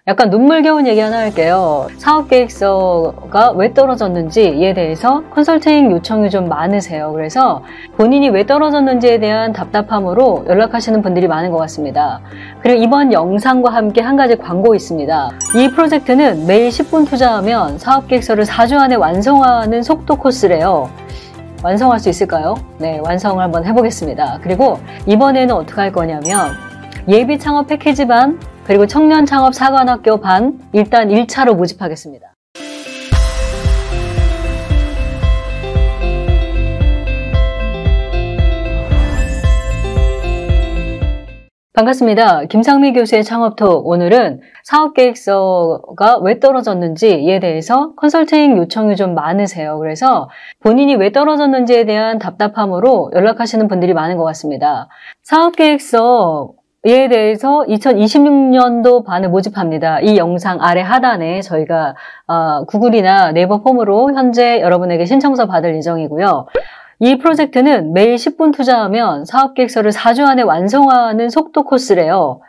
약간 눈물겨운 얘기 하나 할게요. 사업계획서가 왜 떨어졌는지에 대해서 컨설팅 요청이 좀 많으세요. 그래서 본인이 왜 떨어졌는지에 대한 답답함으로 연락하시는 분들이 많은 것 같습니다. 그리고 이번 영상과 함께 한 가지 광고 있습니다. 이 프로젝트는 매일 10분 투자하면 사업계획서를 4주 안에 완성하는 속도 코스래요. 완성할 수 있을까요? 네, 완성을 한번 해보겠습니다. 그리고 이번에는 어떻게 할 거냐면 예비 창업 패키지 반, 그리고 청년 창업 사관학교 반 일단 1차로 모집하겠습니다. 반갑습니다. 김상미 교수의 창업톡. 오늘은 사업계획서가 왜 떨어졌는지에 대해서 컨설팅 요청이 좀 많으세요. 그래서 본인이 왜 떨어졌는지에 대한 답답함으로 연락하시는 분들이 많은 것 같습니다. 사업계획서에 대해서 2026년도 반을 모집합니다. 이 영상 아래 하단에 저희가 구글이나 네이버 폼으로 현재 여러분에게 신청서 받을 예정이고요. 이 프로젝트는 매일 10분 투자하면 사업계획서를 4주 안에 완성하는 속도 코스래요.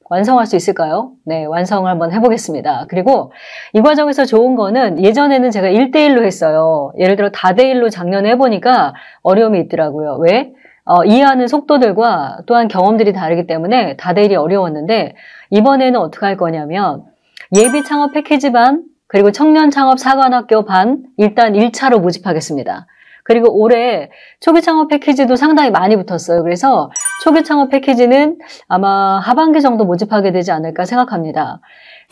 완성할 수 있을까요? 네, 완성을 한번 해보겠습니다. 그리고 이 과정에서 좋은 거는 예전에는 제가 1대1로 했어요. 예를 들어 다대1로 작년에 해보니까 어려움이 있더라고요. 왜? 이해하는 속도들과 또한 경험들이 다르기 때문에 다대1이 어려웠는데 이번에는 어떻게 할 거냐면 예비 창업 패키지 반, 그리고 청년 창업 사관학교 반 일단 1차로 모집하겠습니다. 그리고 올해 초기 창업 패키지도 상당히 많이 붙었어요. 그래서 초기 창업 패키지는 아마 하반기 정도 모집하게 되지 않을까 생각합니다.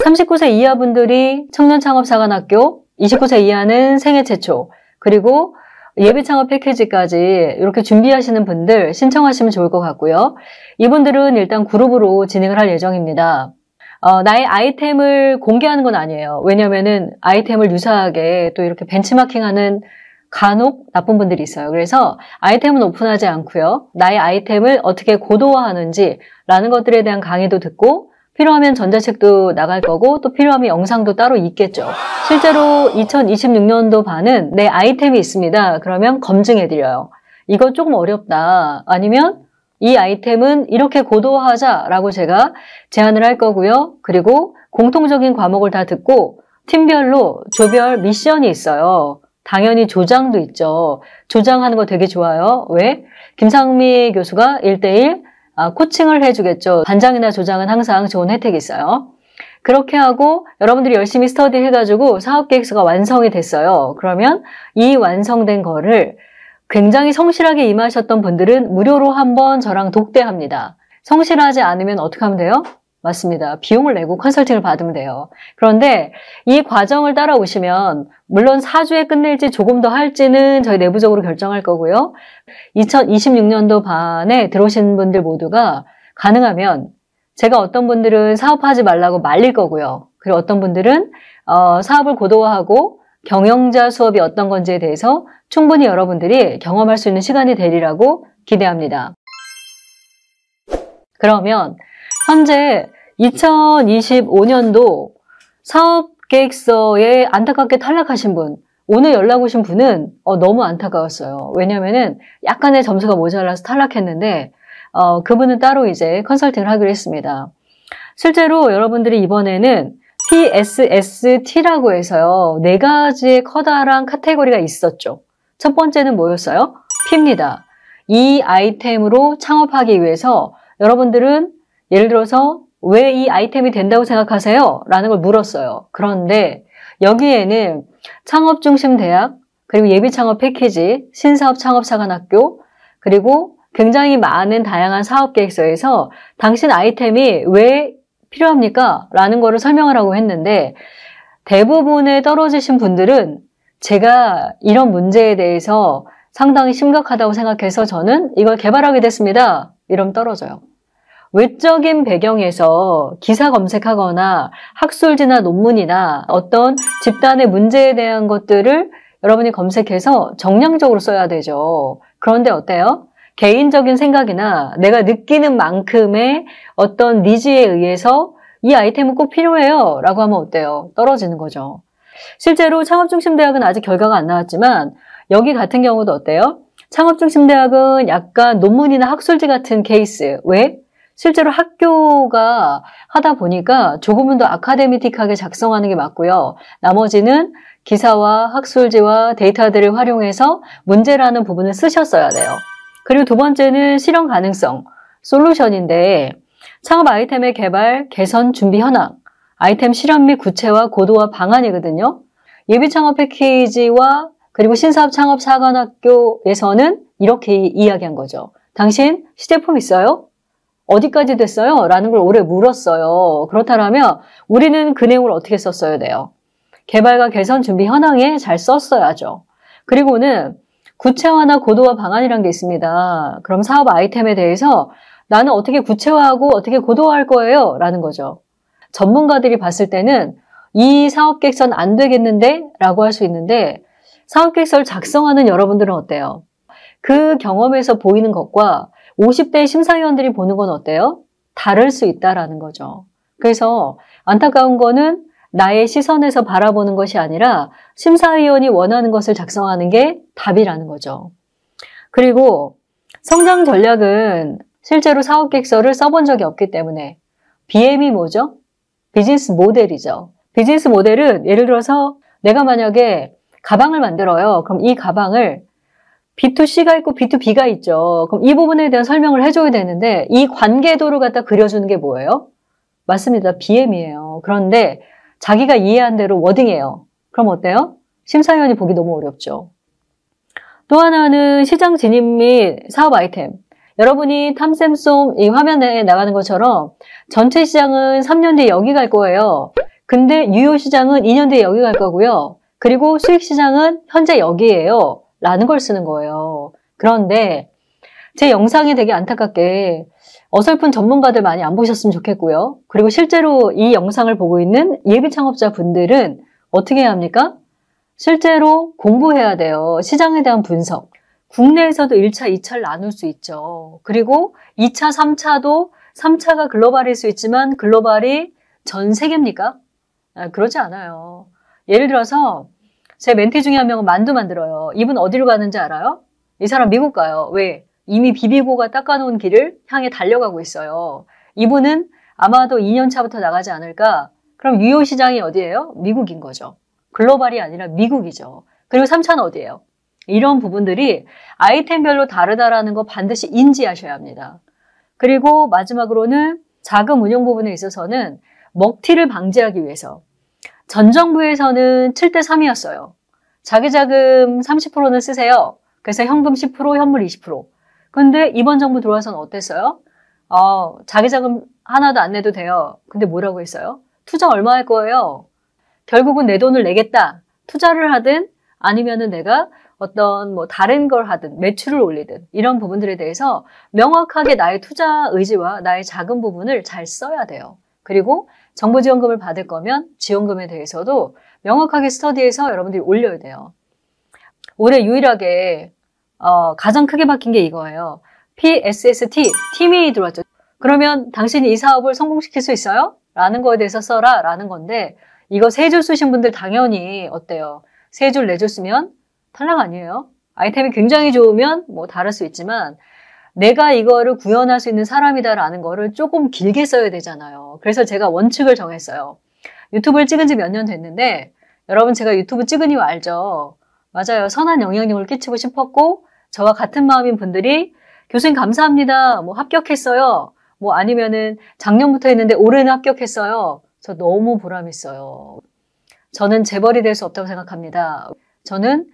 39세 이하 분들이 청년 창업 사관학교, 29세 이하는 생애 최초, 그리고 예비 창업 패키지까지 이렇게 준비하시는 분들 신청하시면 좋을 것 같고요. 이분들은 일단 그룹으로 진행을 할 예정입니다. 나의 아이템을 공개하는 건 아니에요. 왜냐면은 아이템을 유사하게 또 이렇게 벤치마킹하는 간혹 나쁜 분들이 있어요. 그래서 아이템은 오픈하지 않고요. 나의 아이템을 어떻게 고도화하는지 라는 것들에 대한 강의도 듣고 필요하면 전자책도 나갈 거고 또 필요하면 영상도 따로 있겠죠. 실제로 2026년도 반은 내 아이템이 있습니다. 그러면 검증해드려요. 이거 조금 어렵다. 아니면 이 아이템은 이렇게 고도화하자라고 제가 제안을 할 거고요. 그리고 공통적인 과목을 다 듣고 팀별로 조별 미션이 있어요. 당연히 조장도 있죠. 조장하는 거 되게 좋아요. 왜? 김상미 교수가 1대1 코칭을 해주겠죠. 반장이나 조장은 항상 좋은 혜택이 있어요. 그렇게 하고 여러분들이 열심히 스터디 해가지고 사업계획서가 완성이 됐어요. 그러면 이 완성된 거를 굉장히 성실하게 임하셨던 분들은 무료로 한번 저랑 독대합니다. 성실하지 않으면 어떻게 하면 돼요? 맞습니다. 비용을 내고 컨설팅을 받으면 돼요. 그런데 이 과정을 따라오시면 물론 4주에 끝낼지 조금 더 할지는 저희 내부적으로 결정할 거고요. 2026년도 반에 들어오신 분들 모두가 가능하면 제가 어떤 분들은 사업하지 말라고 말릴 거고요. 그리고 어떤 분들은 사업을 고도화하고 경영자 수업이 어떤 건지에 대해서 충분히 여러분들이 경험할 수 있는 시간이 되리라고 기대합니다. 그러면 현재 2025년도 사업계획서에 안타깝게 탈락하신 분, 오늘 연락 오신 분은 너무 안타까웠어요. 왜냐면은 약간의 점수가 모자라서 탈락했는데 그분은 따로 이제 컨설팅을 하기로 했습니다. 실제로 여러분들이 이번에는 PSST라고 해서요. 4가지의 커다란 카테고리가 있었죠. 첫 번째는 뭐였어요? P입니다. 이 아이템으로 창업하기 위해서 여러분들은 예를 들어서 왜 이 아이템이 된다고 생각하세요? 라는 걸 물었어요. 그런데 여기에는 창업중심대학, 그리고 예비창업 패키지, 신사업 창업사관학교, 그리고 굉장히 많은 다양한 사업계획서에서 당신 아이템이 왜 필요합니까? 라는 거를 설명을 하고 했는데 대부분의 떨어지신 분들은 제가 이런 문제에 대해서 상당히 심각하다고 생각해서 저는 이걸 개발하게 됐습니다. 이러면 떨어져요. 외적인 배경에서 기사 검색하거나 학술지나 논문이나 어떤 집단의 문제에 대한 것들을 여러분이 검색해서 정량적으로 써야 되죠. 그런데 어때요? 개인적인 생각이나 내가 느끼는 만큼의 어떤 니즈에 의해서 이 아이템은 꼭 필요해요 라고 하면 어때요? 떨어지는 거죠. 실제로 창업중심대학은 아직 결과가 안 나왔지만 여기 같은 경우도 어때요? 창업중심대학은 약간 논문이나 학술지 같은 케이스. 왜? 실제로 학교가 하다 보니까 조금은 더 아카데미틱하게 작성하는 게 맞고요. 나머지는 기사와 학술지와 데이터들을 활용해서 문제라는 부분을 쓰셨어야 돼요. 그리고 두 번째는 실현 가능성, 솔루션인데 창업 아이템의 개발, 개선, 준비 현황, 아이템 실현 및 구체화, 고도화 방안이거든요. 예비 창업 패키지와 그리고 신사업 창업 사관학교에서는 이렇게 이야기한 거죠. 당신 시제품 있어요? 어디까지 됐어요? 라는 걸 올해 물었어요. 그렇다면 우리는 그 내용을 어떻게 썼어야 돼요? 개발과 개선 준비 현황에 잘 썼어야죠. 그리고는 구체화나 고도화 방안이라는 게 있습니다. 그럼 사업 아이템에 대해서 나는 어떻게 구체화하고 어떻게 고도화할 거예요? 라는 거죠. 전문가들이 봤을 때는 이 사업 계획서는 안 되겠는데? 라고 할 수 있는데 사업 계획서를 작성하는 여러분들은 어때요? 그 경험에서 보이는 것과 50대 심사위원들이 보는 건 어때요? 다를 수 있다라는 거죠. 그래서 안타까운 거는 나의 시선에서 바라보는 것이 아니라 심사위원이 원하는 것을 작성하는 게 답이라는 거죠. 그리고 성장 전략은 실제로 사업계획서를 써본 적이 없기 때문에 BM이 뭐죠? 비즈니스 모델이죠. 비즈니스 모델은 예를 들어서 내가 만약에 가방을 만들어요. 그럼 이 가방을 B2C가 있고 B2B가 있죠. 그럼 이 부분에 대한 설명을 해줘야 되는데 이 관계도를 갖다 그려주는 게 뭐예요? 맞습니다. BM이에요. 그런데 자기가 이해한 대로 워딩이에요. 그럼 어때요? 심사위원이 보기 너무 어렵죠. 또 하나는 시장 진입 및 사업 아이템. 여러분이 탐샘솜 이 화면에 나가는 것처럼 전체 시장은 3년 뒤에 여기 갈 거예요. 근데 유효 시장은 2년 뒤에 여기 갈 거고요. 그리고 수익 시장은 현재 여기예요. 라는 걸 쓰는 거예요. 그런데 제 영상이 되게 안타깝게 어설픈 전문가들 많이 안 보셨으면 좋겠고요. 그리고 실제로 이 영상을 보고 있는 예비 창업자 분들은 어떻게 해야 합니까? 실제로 공부해야 돼요. 시장에 대한 분석. 국내에서도 1차, 2차를 나눌 수 있죠. 그리고 2차, 3차도 3차가 글로벌일 수 있지만 글로벌이 전 세계입니까? 그러지 않아요. 예를 들어서 제 멘티 중에 한 명은 만두 만들어요. 이분 어디로 가는지 알아요? 이 사람 미국 가요. 왜? 이미 비비고가 닦아놓은 길을 향해 달려가고 있어요. 이분은 아마도 2년 차부터 나가지 않을까? 그럼 유효 시장이 어디예요? 미국인 거죠. 글로벌이 아니라 미국이죠. 그리고 3차는 어디예요? 이런 부분들이 아이템별로 다르다라는 거 반드시 인지하셔야 합니다. 그리고 마지막으로는 자금 운용 부분에 있어서는 먹튀를 방지하기 위해서 전 정부에서는 7대3이었어요. 자기 자금 30%는 쓰세요. 그래서 현금 10%, 현물 20%. 근데 이번 정부 들어와서는 어땠어요? 자기 자금 하나도 안 내도 돼요. 근데 뭐라고 했어요? 투자 얼마 할 거예요? 결국은 내 돈을 내겠다. 투자를 하든 아니면은 내가 어떤 뭐 다른 걸 하든 매출을 올리든 이런 부분들에 대해서 명확하게 나의 투자 의지와 나의 자금 부분을 잘 써야 돼요. 그리고 정부 지원금을 받을 거면 지원금에 대해서도 명확하게 스터디해서 여러분들이 올려야 돼요. 올해 유일하게 가장 크게 바뀐 게 이거예요. PSST, 팀이 들어왔죠. 그러면 당신이 이 사업을 성공시킬 수 있어요? 라는 거에 대해서 써라 라는 건데 이거 3줄 쓰신 분들 당연히 어때요? 3줄, 4줄 쓰면 탈락 아니에요? 아이템이 굉장히 좋으면 뭐 다를 수 있지만 내가 이거를 구현할 수 있는 사람이다라는 거를 조금 길게 써야 되잖아요. 그래서 제가 원칙을 정했어요. 유튜브를 찍은 지 몇 년 됐는데 여러분 제가 유튜브 찍은 이유 알죠? 맞아요. 선한 영향력을 끼치고 싶었고 저와 같은 마음인 분들이 교수님 감사합니다. 뭐 합격했어요. 뭐 아니면은 작년부터 했는데 올해는 합격했어요. 저 너무 보람있어요. 저는 재벌이 될 수 없다고 생각합니다. 저는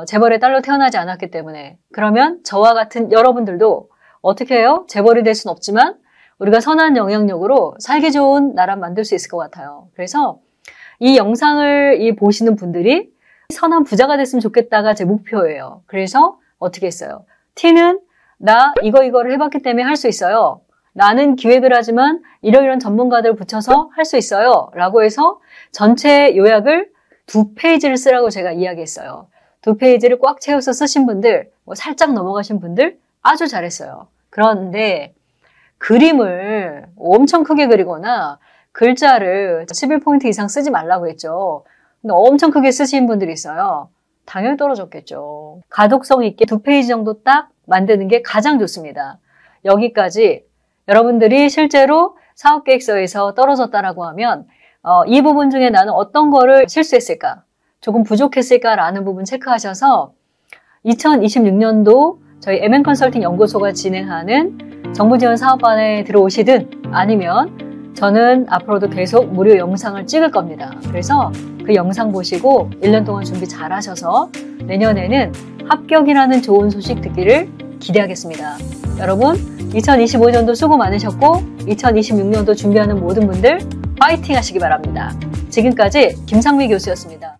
재벌의 딸로 태어나지 않았기 때문에 그러면 저와 같은 여러분들도 어떻게 해요? 재벌이 될 수는 없지만 우리가 선한 영향력으로 살기 좋은 나라 만들 수 있을 것 같아요. 그래서 이 영상을 보시는 분들이 선한 부자가 됐으면 좋겠다가 제 목표예요. 그래서 어떻게 했어요? T는 나 이거를 해봤기 때문에 할 수 있어요. 나는 기획을 하지만 이러이런 전문가들을 붙여서 할 수 있어요. 라고 해서 전체 요약을 2페이지를 쓰라고 제가 이야기했어요. 2페이지를 꽉 채워서 쓰신 분들, 뭐 살짝 넘어가신 분들 아주 잘했어요. 그런데 그림을 엄청 크게 그리거나 글자를 11포인트 이상 쓰지 말라고 했죠. 근데 엄청 크게 쓰신 분들이 있어요. 당연히 떨어졌겠죠. 가독성 있게 2페이지 정도 딱 만드는 게 가장 좋습니다. 여기까지 여러분들이 실제로 사업계획서에서 떨어졌다라고 하면 이 부분 중에 나는 어떤 거를 실수했을까? 조금 부족했을까라는 부분 체크하셔서 2026년도 저희 MN컨설팅 연구소가 진행하는 정부지원 사업반에 들어오시든 아니면 저는 앞으로도 계속 무료 영상을 찍을 겁니다. 그래서 그 영상 보시고 1년 동안 준비 잘 하셔서 내년에는 합격이라는 좋은 소식 듣기를 기대하겠습니다. 여러분 2025년도 수고 많으셨고 2026년도 준비하는 모든 분들 파이팅 하시기 바랍니다. 지금까지 김상미 교수였습니다.